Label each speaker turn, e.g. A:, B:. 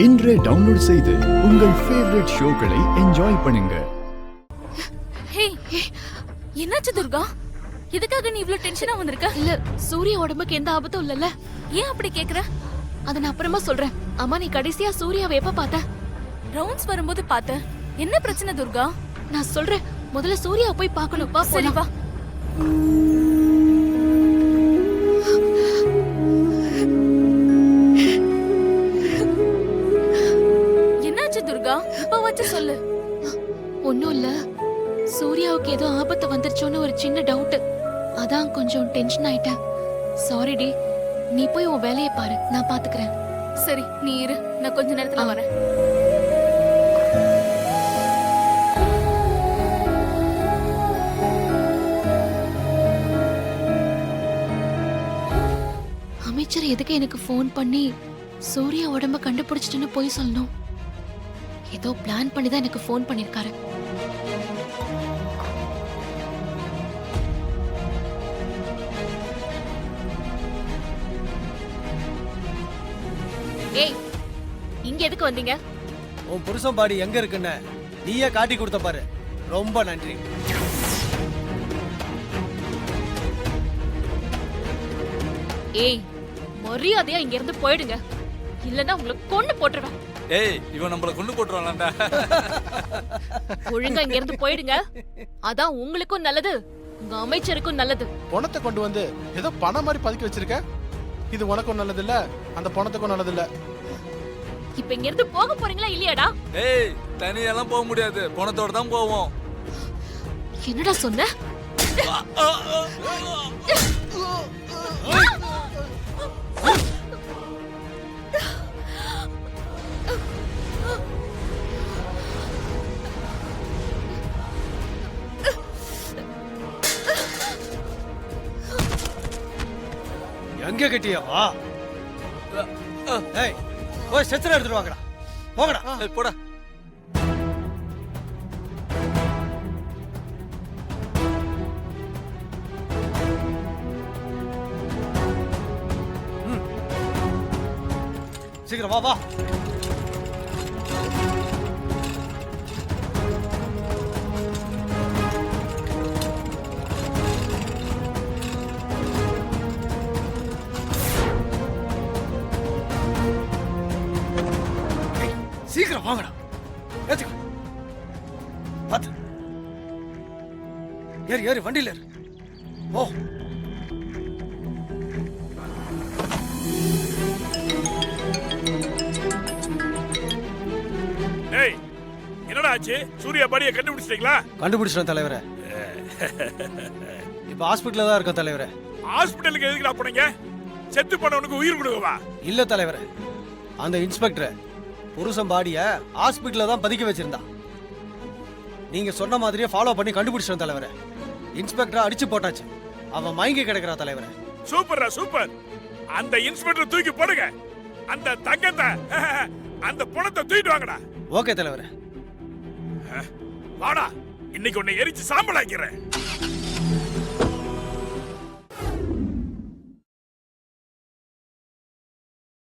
A: இன்றே டவுன்லோட் செய்து உங்கள் ஃபேவரட் ஷோக்களை என்ஜாய் பண்ணுங்க.
B: ஹே, என்னாச்சு துர்கா? எதுக்காக நீ இவ்ளோ டென்ஷனா வந்திருக்க?
C: இல்ல, சூர்யா உடம்புக்கு எந்த ஆபத்தும் இல்லல்ல.
B: ஏன் அப்படி கேக்குற?
C: அத நான் அப்புறமா சொல்றேன். அம்மா, நீ கடைசியா சூர்யாவை எப்ப பார்த்த?
B: ரவுண்ட்ஸ் வரும்போது பார்த்தேன். என்ன பிரச்சனை துர்கா?
C: நான் சொல்றேன், முதல்ல சூர்யாவை போய் பார்க்கணும். வா,
B: சரி
C: போலாம்.
B: வா. என்னாச்சு துர்கா? இப்ப வச்சு சொல்லு.
C: ஒண்ணும் இல்ல, சூர்யாவுக்கு ஏதோ ஆபத்து வந்துருச்சோன்னு ஒரு சின்ன டவுட். அதான் கொஞ்சம் டென்ஷன் ஆயிட்டேன். சாரி டி. நீ போய் உன் வேலையை பாரு, நான் பாத்துக்கிறேன்.
B: சரி, நீ இரு, நான் கொஞ்ச நேரத்துல வரேன்.
C: அமைச்சர் எதுக்கு எனக்கு ஃபோன் பண்ணி சூர்யா உடம்ப கண்டுபிடிச்சிட்டுன்னு போய் சொல்லணும்? ஏதோ பிளான் பண்ணி தான் எனக்கு ஃபோன் பண்ணிருக்காரு. ஏய், இங்க எதுக்கு வந்தீங்க?
D: உன் புருஷன் பாடி எங்க இருக்குன்னு நீயே காட்டி கொடுத்த பாரு. ரொம்ப நன்றி.
C: ஏய், மரியாதையா இங்க இருந்து போயிடுங்க, இல்லன்னா உங்களை கொன்னு போட்டுருவேன்.
E: ஏய், இவன் நம்மள கொன்னு போட்டுருவான்டா.
C: ஒழுங்கா இங்க இருந்து போயிடுங்க. அதான் உங்களுக்கும் நல்லது, உங்க அமைச்சருக்கும் நல்லது.
F: பணத்தை கொண்டு வந்து ஏதோ பணம் மாதிரி பதுக்கி வச்சிருக்க. இது உனக்கும் நல்லது இல்ல, அந்த பணத்துக்கும் நல்லது இல்ல.
C: இப்ப இங்க இருந்து போக போறீங்களா இல்லையாடா?
E: ஏய், தனியெல்லாம் போக முடியாது, பணத்தோட தான் போவோம்.
C: என்னடா சொன்ன?
D: எங்க கட்டியா? வா. ஏய், போய் செச்சரை எடுத்துட்டு வாங்கடா. போங்கடா.
E: ஏய், போடா.
D: சீக்கிரம் வா வா. சீக்கிரம் வாங்கடா. ஏத்துக்க. பாத்து. ஏறு ஏறு, வண்டியில ஏறு. ஓ,
G: ஏய், என்னடா ஆச்சு? சூர்யா பாடியை கண்டுபிடிச்சிட்டீங்களா?
D: கண்டுபிடிச்சிட்டோம் தலைவரே. இப்ப ஹாஸ்பிட்டல்ல தான் இருக்கோம் தலைவரே.
G: ஹாஸ்பிட்டலுக்கு எதுக்குடா போனீங்க? செத்து போனவனுக்கு உயிர் கொடுக்கவா?
D: இல்ல தலைவரே, அந்த இன்ஸ்பெக்டர் புருஷன் பாடிய ஹாஸ்பிட்டல்ல தான் பதுக்கி வச்சிருந்தா. நீங்க சொன்ன மாதிரியே ஃபாலோ பண்ணி கண்டுபிடிச்சிட்டோம் தலைவரே. இன்ஸ்பெக்டரை அடிச்சு போட்டாச்சு. அவன் மயங்கி கிடக்குறா தலைவரே.
G: சூப்பர்ரா, சூப்பர். அந்த இன்ஸ்பெக்டர் தூக்கி போடுங்க. அந்த தங்கத்தை, அந்த பணத்தை தூக்கிட்டு வாங்கடா.
D: ஓகே தலைவரே.
G: வாடா, இன்னைக்கு உன்னை எரிச்சு சாம்பலாக்கிறேன்.